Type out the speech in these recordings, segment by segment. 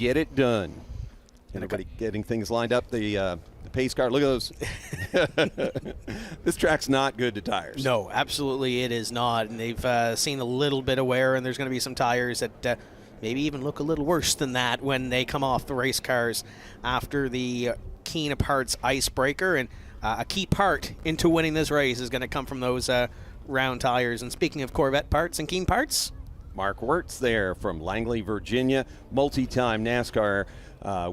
get it done. Anybody getting things lined up? The pace car, look at those. This track's not good to tires. No, absolutely it is not. And they've seen a little bit of wear, and there's going to be some tires that maybe even look a little worse than that when they come off the race cars after the Keen Parts IceBreaker. And a key part into winning this race is going to come from those round tires. And speaking of Corvette parts and Keen Parts, Mark Wirtz there from Langley, Virginia, multi-time NASCAR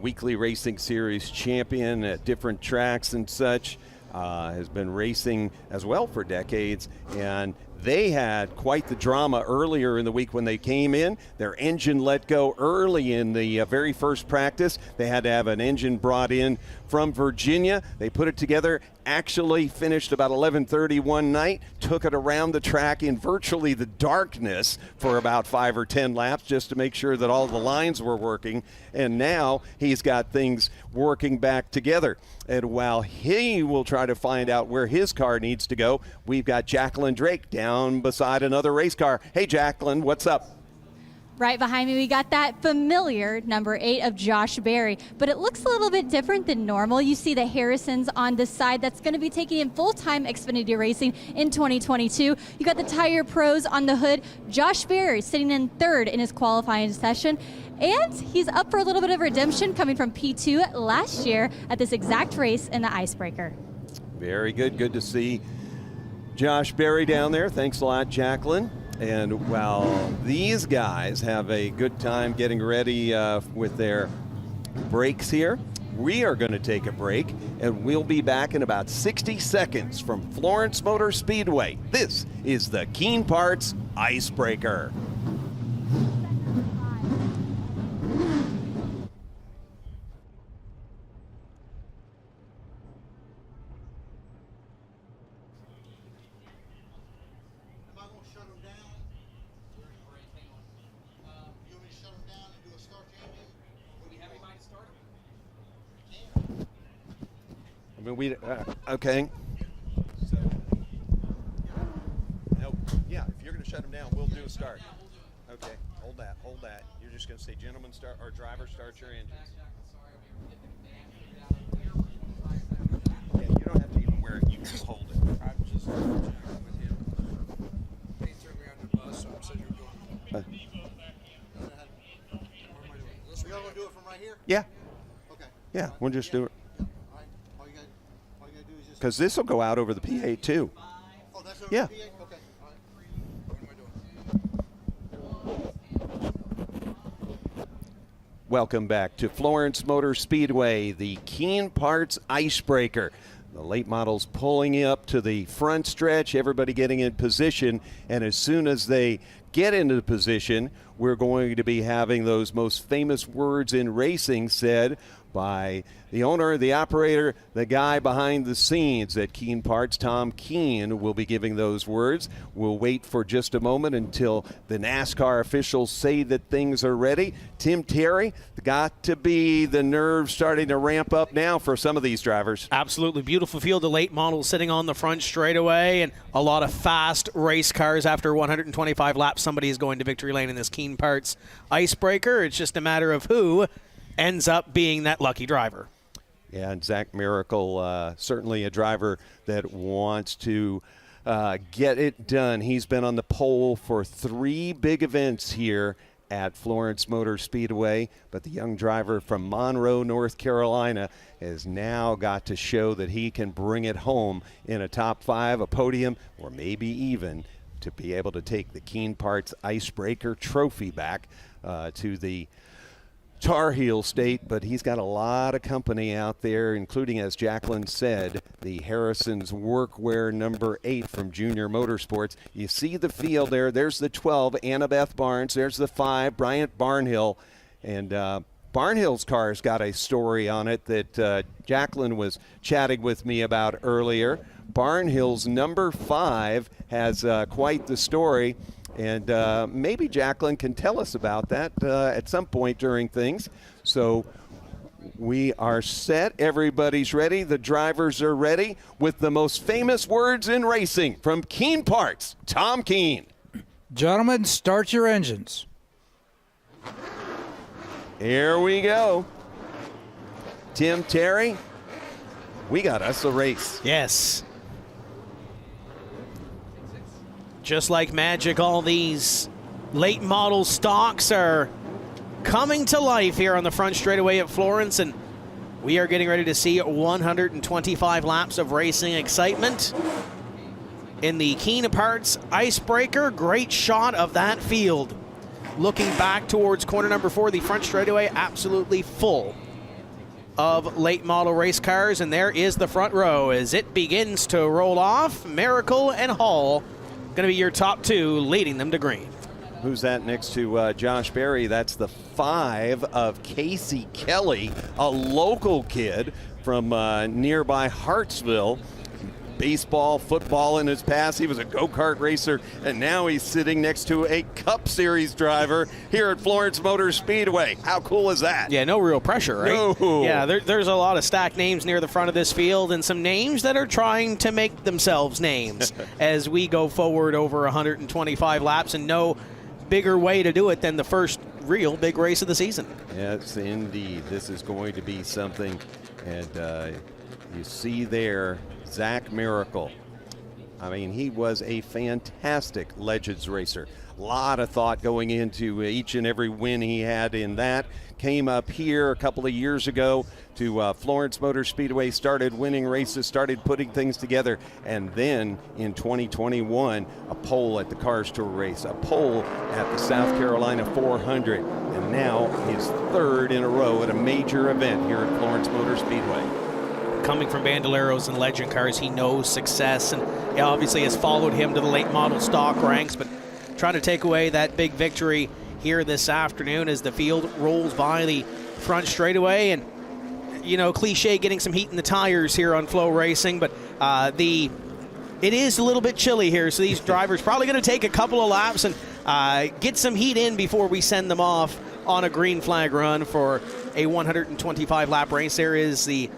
Weekly Racing Series champion at different tracks and such, has been racing as well for decades, and they had quite the drama earlier in the week when they came in. Their engine let go early in the very first practice. They had to have an engine brought in from Virginia. They put it together, actually finished about 11:30 one night, took it around the track in virtually the darkness for about 5 or 10 laps just to make sure that all the lines were working. And now he's got things working back together. And while he will try to find out where his car needs to go, we've got Jacqueline Drake down beside another race car. Hey, Jacqueline, what's up? Right behind me, we got that familiar number 8 of Josh Berry, but it looks a little bit different than normal. You see the Harrisons on the side. That's going to be taking in full-time Xfinity racing in 2022. You got the Tire Pros on the hood. Josh Berry sitting in third in his qualifying session, and he's up for a little bit of redemption coming from P2 last year at this exact race in the IceBreaker. Very good. Good to see Josh Berry down there. Thanks a lot, Jacqueline. And while these guys have a good time getting ready with their breaks here, we are going to take a break, and we'll be back in about 60 seconds from Florence Motor Speedway. This is the Keen Parts IceBreaker. Okay. So, nope. Yeah, if you're going to shut them down, we'll do a start. Okay, hold that. You're just going to say, gentlemen, start, or driver, start your engines. Yeah, you don't have to even wear it. You can hold it. I'm just with him. He threw me on the bus, so I said you're doing it. We all going to do it from right here? Yeah. Okay. Yeah, we'll just do it. Because this will go out over the PA too. Oh, that's over yeah. the PA? Okay. All right. What am I doing? Welcome back to Florence Motor Speedway, the Keen Parts IceBreaker. The late models pulling up to the front stretch, everybody getting in position, and as soon as they get into position, we're going to be having those most famous words in racing said by the owner, the operator, the guy behind the scenes at Keen Parts, Tom Keen, will be giving those words. We'll wait for just a moment until the NASCAR officials say that things are ready. Tim Terry, got to be the nerves starting to ramp up now for some of these drivers. Absolutely beautiful field of late models sitting on the front straightaway, and a lot of fast race cars. After 125 laps, somebody is going to victory lane in this Keen Parts IceBreaker. It's just a matter of who ends up being that lucky driver. Yeah, and Zach Miracle, certainly a driver that wants to get it done. He's been on the pole for 3 big events here at Florence Motor Speedway, but the young driver from Monroe, North Carolina, has now got to show that he can bring it home in a top 5, a podium, or maybe even to be able to take the Keen Parts IceBreaker trophy back to the Tar Heel State. But he's got a lot of company out there, including, as Jacqueline said, the Harrison's Workwear number 8 from Junior Motorsports. You see the field there. There's the 12, Annabeth Barnes. There's the 5, Bryant Barnhill. And Barnhill's car's got a story on it that Jacqueline was chatting with me about earlier. Barnhill's number 5 has quite the story. And maybe Jacqueline can tell us about that at some point during things. So we are set. Everybody's ready. The drivers are ready with the most famous words in racing from Keen Parts, Tom Keen. Gentlemen, start your engines. Here we go. Tim Terry, we got us a race. Yes. Just like magic, all these late model stocks are coming to life here on the front straightaway at Florence, and we are getting ready to see 125 laps of racing excitement in the Keen Parts IceBreaker. Great shot of that field. Looking back towards corner number 4, the front straightaway absolutely full of late model race cars, and there is the front row as it begins to roll off. Miracle and Hall going to be your top 2, leading them to green. Who's that next to Josh Berry? That's the 5 of Casey Kelly, a local kid from nearby Hartsville. Baseball, football in his past. He was a go-kart racer, and now he's sitting next to a Cup Series driver here at Florence Motor Speedway. How cool is that? Yeah, no real pressure, right? No. Yeah, there's a lot of stacked names near the front of this field, and some names that are trying to make themselves names as we go forward over 125 laps, and no bigger way to do it than the first real big race of the season. Yes, indeed. This is going to be something, and you see there Zach Miracle. I mean, he was a fantastic Legends racer. A lot of thought going into each and every win he had in that. Came up here a couple of years ago to Florence Motor Speedway, started winning races, started putting things together, and then in 2021, a pole at the Cars Tour race, a pole at the South Carolina 400, and now his 3rd in a row at a major event here at Florence Motor Speedway. Coming from Bandoleros and Legend cars, he knows success, and he obviously has followed him to the late model stock ranks, but trying to take away that big victory here this afternoon as the field rolls by the front straightaway. And, you know, cliche getting some heat in the tires here on Flow Racing, but it is a little bit chilly here, so these drivers probably going to take a couple of laps and get some heat in before we send them off on a green flag run for a 125 lap race. There is the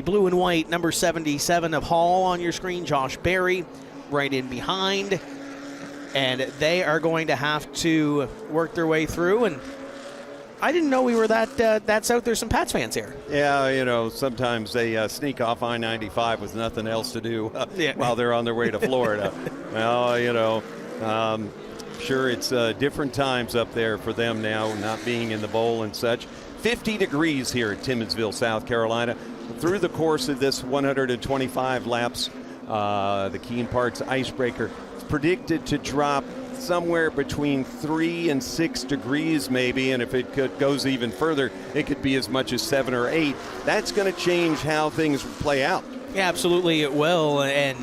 blue and white number 77 of Hall on your screen, Josh Berry right in behind, and they are going to have to work their way through. And I didn't know we were that's out there. Some Pats fans here. Yeah, you know, sometimes they sneak off I-95 with nothing else to do while they're on their way to Florida. Well, you know, sure, it's different times up there for them now, not being in the bowl and such. 50 degrees here at Timmonsville, South Carolina. Through the course of this 125 laps, the Keen Parts IceBreaker is predicted to drop somewhere between 3 and 6 degrees maybe, and if it goes even further, it could be as much as 7 or 8. That's going to change how things play out. Yeah, absolutely it will. And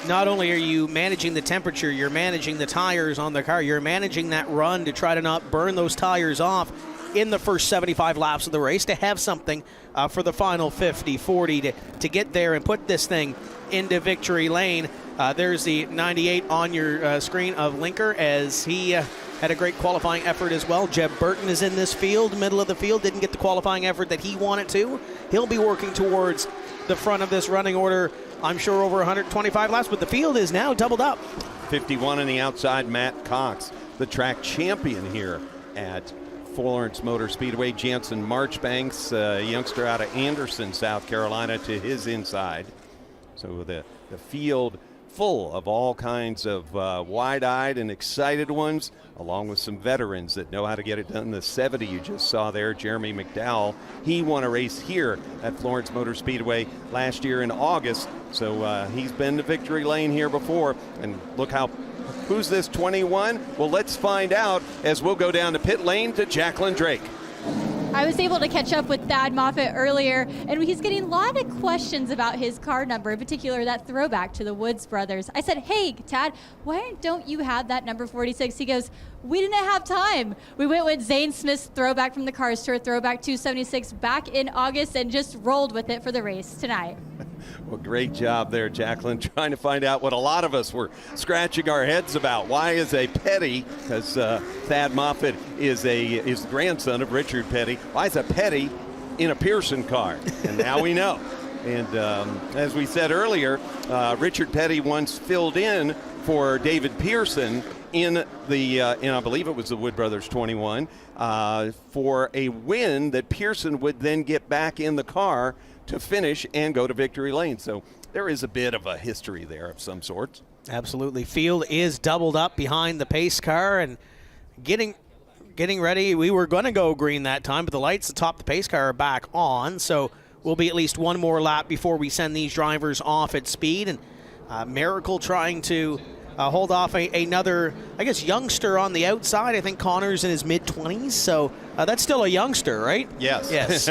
not only are you managing the temperature, you're managing the tires on the car, you're managing that run to try to not burn those tires off in the first 75 laps of the race, to have something for the final 50, 40 to get there and put this thing into victory lane. There's the 98 on your screen of Linker, as he had a great qualifying effort as well. Jeb Burton is in this field, middle of the field, didn't get the qualifying effort that he wanted to. He'll be working towards the front of this running order, I'm sure, over 125 laps, but the field is now doubled up. 51 on the outside, Matt Cox, the track champion here at Florence Motor Speedway. Jansen Marchbanks, a youngster out of Anderson, South Carolina, to his inside. So the field full of all kinds of wide-eyed and excited ones, along with some veterans that know how to get it done. The 70 you just saw there, Jeremy McDowell, he won a race here at Florence Motor Speedway last year in August. So he's been to victory lane here before. And look how, who's this 21? Well, let's find out as we'll go down to pit lane to Jacqueline Drake. I was able to catch up with Thad Moffitt earlier, and he's getting a lot of questions about his car number, in particular that throwback to the Woods brothers. I said, hey, Tad, why don't you have that number 46? He goes, we didn't have time. We went with Zane Smith's throwback from the Cars Tour, throwback 276, back in August, and just rolled with it for the race tonight. Well, great job there, Jacqueline, trying to find out what a lot of us were scratching our heads about. Why is a Petty, because Thad Moffitt is the grandson of Richard Petty, why is a Petty in a Pearson car? And now we know. And as we said earlier, Richard Petty once filled in for David Pearson in I believe it was the Wood Brothers 21, for a win that Pearson would then get back in the car to finish and go to victory lane. So there is a bit of a history there of some sorts. Absolutely. Field is doubled up behind the pace car and getting ready. We were going to go green that time, but the lights atop the pace car are back on, so we'll be at least one more lap before we send these drivers off at speed. And Miracle trying to hold off another, I guess, youngster on the outside. I think Connor's in his mid-20s, so that's still a youngster, right? Yes. Yes.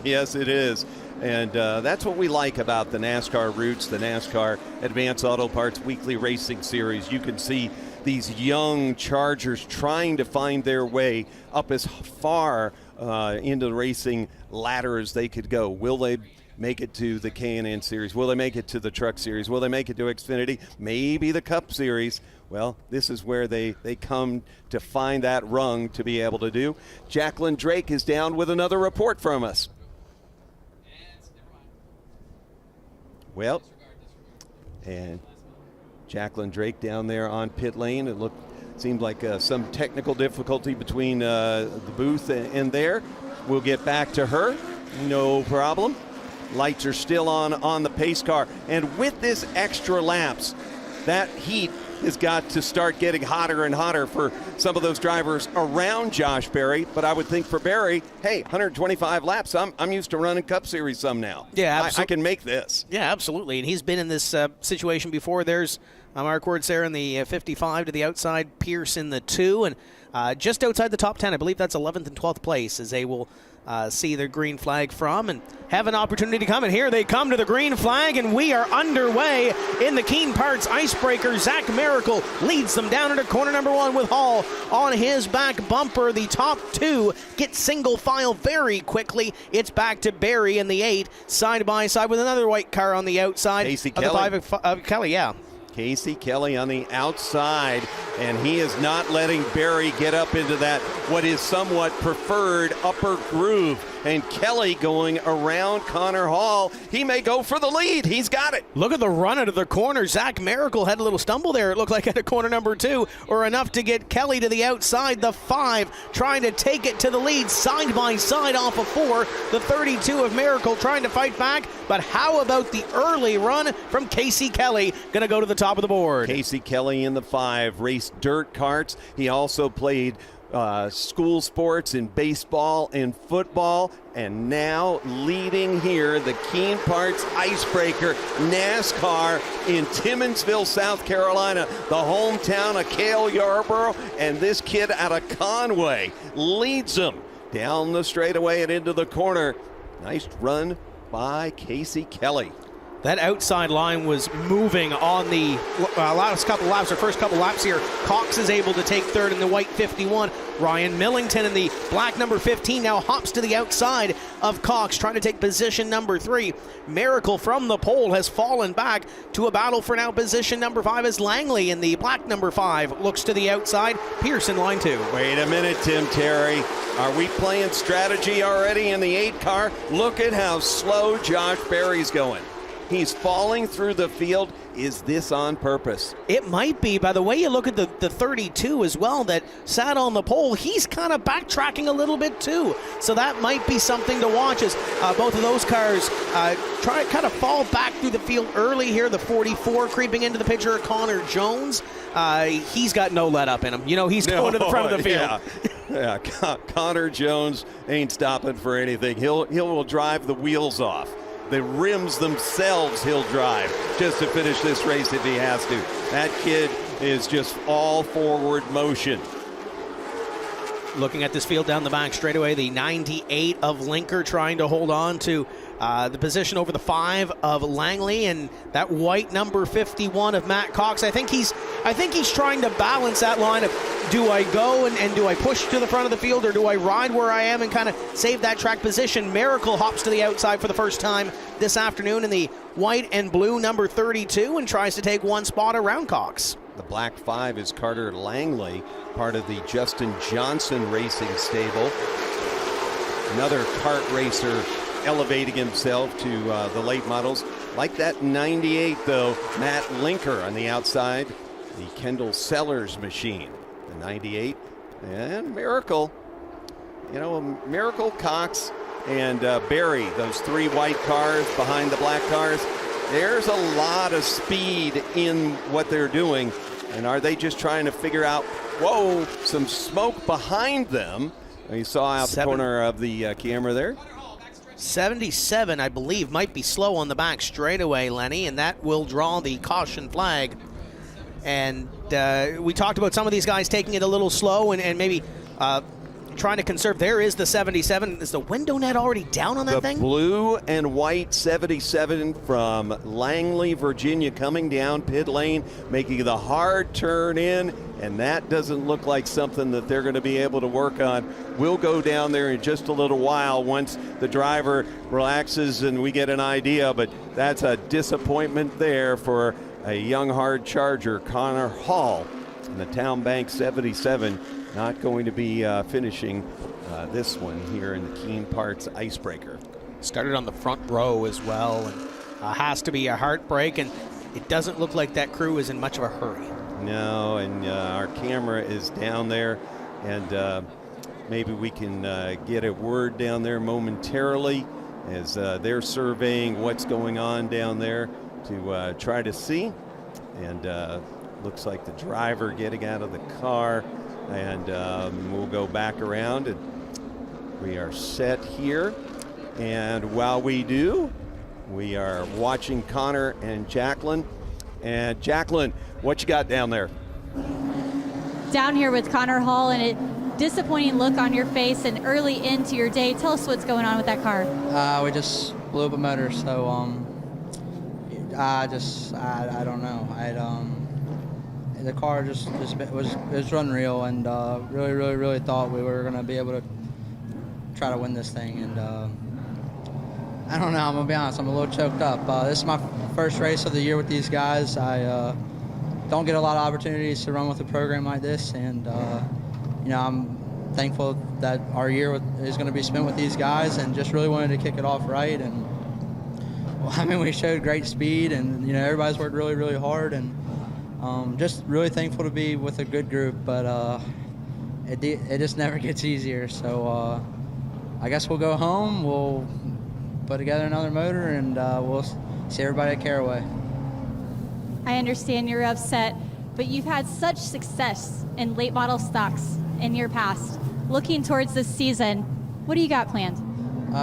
Yes, it is. And that's what we like about the NASCAR Roots, the NASCAR Advanced Auto Parts Weekly Racing Series. You can see these young Chargers trying to find their way up as far into the racing ladder as they could go. Will they make it to the K&N Series? Will they make it to the Truck Series? Will they make it to Xfinity? Maybe the Cup Series. Well, this is where they come to find that rung to be able to do. Jacqueline Drake is down with another report from us. Well, and Jacqueline Drake down there on pit lane. It seemed like some technical difficulty between the booth and there. We'll get back to her. No problem. Lights are still on the pace car. And with this extra laps, that heat has got to start getting hotter and hotter for some of those drivers around Josh Berry. But I would think for Berry, hey, 125 laps, I'm used to running Cup Series some now. Yeah, I can make this. Yeah, absolutely. And he's been in this situation before. There's Mark Wurtz there in the 55 to the outside, Pierce in the 2, and just outside the top 10. I believe that's 11th and 12th place as they will see their green flag from and have an opportunity to come. And here they come to the green flag, and we are underway in the Keen Parts Icebreaker. Zach Miracle leads them down into corner number 1 with Hall on his back bumper. The top 2 get single file very quickly. It's back to Barry in the 8, side by side with another white car on the outside. Casey Kelly. The 5 Kelly, yeah. Casey Kelly on the outside, and he is not letting Barry get up into that what is somewhat preferred upper groove. And Kelly going around Connor Hall. He may go for the lead. He's got it. Look at the run into the corner. Zach Miracle had a little stumble there. It looked like at corner number 2, or enough to get Kelly to the outside. The 5 trying to take it to the lead side by side off of 4. The 32 of Miracle trying to fight back. But how about the early run from Casey Kelly? Going to go to the top of the board. Casey Kelly in the 5 raced dirt karts. He also played school sports in baseball and football, and now leading here the Keen Parts Icebreaker NASCAR in Timmonsville, South Carolina, the hometown of Cale Yarborough, and this kid out of Conway leads them down the straightaway and into the corner. Nice run by Casey Kelly. That outside line was moving on the last couple laps, or first couple laps here. Cox is able to take third in the white 51. Ryan Millington in the black number 15 now hops to the outside of Cox, trying to take position number 3. Miracle from the pole has fallen back to a battle for now position number 5 as Langley in the black number 5 looks to the outside. Pearson line 2. Wait a minute, Tim Terry. Are we playing strategy already in the 8 car? Look at how slow Josh Berry's going. He's falling through the field. Is this on purpose? It might be. By the way you look at the 32 as well that sat on the pole, he's kind of backtracking a little bit too. So that might be something to watch as both of those cars try to kind of fall back through the field early here. The 44 creeping into the picture of Connor Jones. He's got no let up in him. You know, he's going to the front of the field. Yeah, Connor Jones ain't stopping for anything. He'll drive the wheels off. The rims themselves he'll drive just to finish this race if he has to. That kid is just all forward motion. Looking at this field down the back straightaway, the 98 of Linker trying to hold on to the position over the 5 of Langley, and that white number 51 of Matt Cox. I think he's trying to balance that line of, do I go and do I push to the front of the field, or do I ride where I am and kind of save that track position? Miracle hops to the outside for the first time this afternoon in the white and blue number 32 and tries to take one spot around Cox. The black 5 is Carter Langley, part of the Justin Johnson Racing stable. Another kart racer elevating himself to the late models. Like that 98, though, Matt Linker on the outside. the Kendall Sellers machine, the 98, and Miracle. You know, Miracle, Cox, and Barry, those 3 white cars behind the black cars. There's a lot of speed in what they're doing. And are they just trying to figure out, whoa, some smoke behind them? You saw out the corner of the camera there. 77, I believe, might be slow on the back straightaway, Lenny, and that will draw the caution flag. And we talked about some of these guys taking it a little slow and maybe trying to conserve. There is the 77. Is the window net already down on that thing? The blue and white 77 from Langley, Virginia, coming down pit lane, making the hard turn in, and that doesn't look like something that they're going to be able to work on. We'll go down there in just a little while once the driver relaxes and we get an idea, but that's a disappointment there for a young hard charger, Connor Hall, in the Town Bank 77. Not going to be finishing this one here in the Keen Parts Icebreaker. Started on the front row as well, and has to be a heartbreak, and it doesn't look like that crew is in much of a hurry. No, and our camera is down there, and maybe we can get a word down there momentarily as they're surveying what's going on down there to try to see. And looks like the driver getting out of the car. And we'll go back around, and we are set here. And while we do, we are watching Connor and Jacqueline. And Jacqueline, what you got down there? Down here with Connor Hall, and a disappointing look on your face and early into your day. Tell us what's going on with that car. We just blew up a motor, so I don't know. The car just was unreal, and really thought we were going to be able to try to win this thing. And I don't know, I'm going to be honest, I'm a little choked up. This is my first race of the year with these guys. I don't get a lot of opportunities to run with a program like this, and I'm thankful that our year is going to be spent with these guys, and just really wanted to kick it off right. And well, I mean, we showed great speed, and everybody's worked really hard, and just really thankful to be with a good group, but it just never gets easier. So I guess we'll go home, we'll put together another motor, and we'll see everybody at Caraway. I understand you're upset, but you've had such success in late model stocks in your past. Looking towards this season, what do you got planned?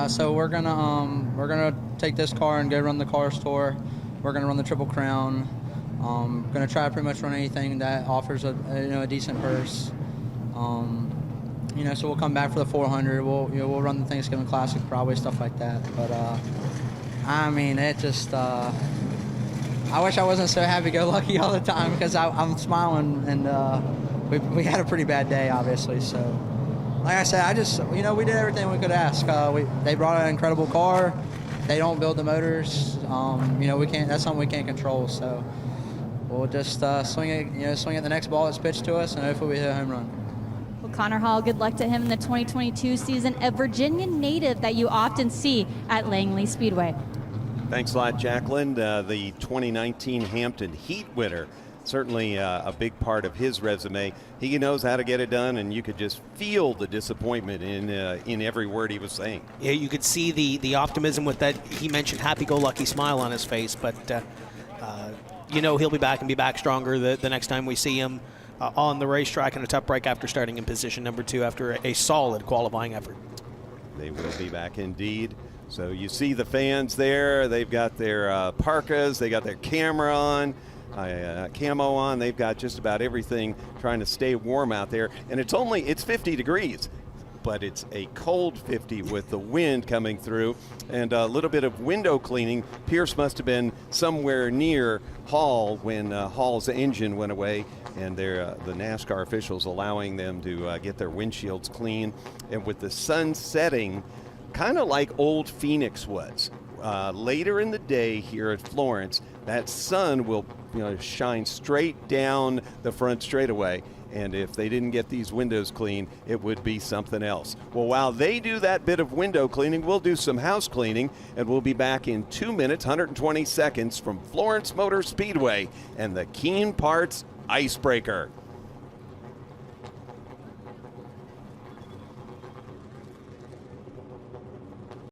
So we're gonna take this car and go run the Cars Tour. We're gonna run the Triple Crown. Going to try to pretty much run anything that offers a decent purse. So we'll come back for the 400. We'll run the Thanksgiving Classic, probably stuff like that. But I mean, it just I wish I wasn't so happy-go-lucky all the time, because I'm smiling, and we had a pretty bad day, obviously. So, like I said, we did everything we could ask. They brought an incredible car. They don't build the motors. We can't. That's something we can't control. So. We'll just swing at the next ball that's pitched to us, and hopefully we hit a home run. Well, Connor Hall, good luck to him in the 2022 season, a Virginia native that you often see at Langley Speedway. Thanks a lot, Jacqueline. The 2019 Hampton Heat winner, certainly a big part of his resume. He knows how to get it done, and you could just feel the disappointment in every word he was saying. Yeah, you could see the optimism with that. He mentioned happy-go-lucky smile on his face, but he'll be back and be back stronger the next time we see him on the racetrack in a tough break after starting in position number 2 after a solid qualifying effort. They will be back indeed. So you see the fans there. They've got their parkas. They got their camera on, camo on. They've got just about everything, trying to stay warm out there. And it's 50 degrees. But it's a cold 50 with the wind coming through and a little bit of window cleaning. Pierce must have been somewhere near Hall when Hall's engine went away, and the NASCAR officials allowing them to get their windshields clean. And with the sun setting, kind of like old Phoenix was, later in the day here at Florence, that sun will shine straight down the front straightaway. And if they didn't get these windows clean, it would be something else. Well, while they do that bit of window cleaning, we'll do some house cleaning, and we'll be back in 2 minutes, 120 seconds from Florence Motor Speedway and the Keen Parts IceBreaker.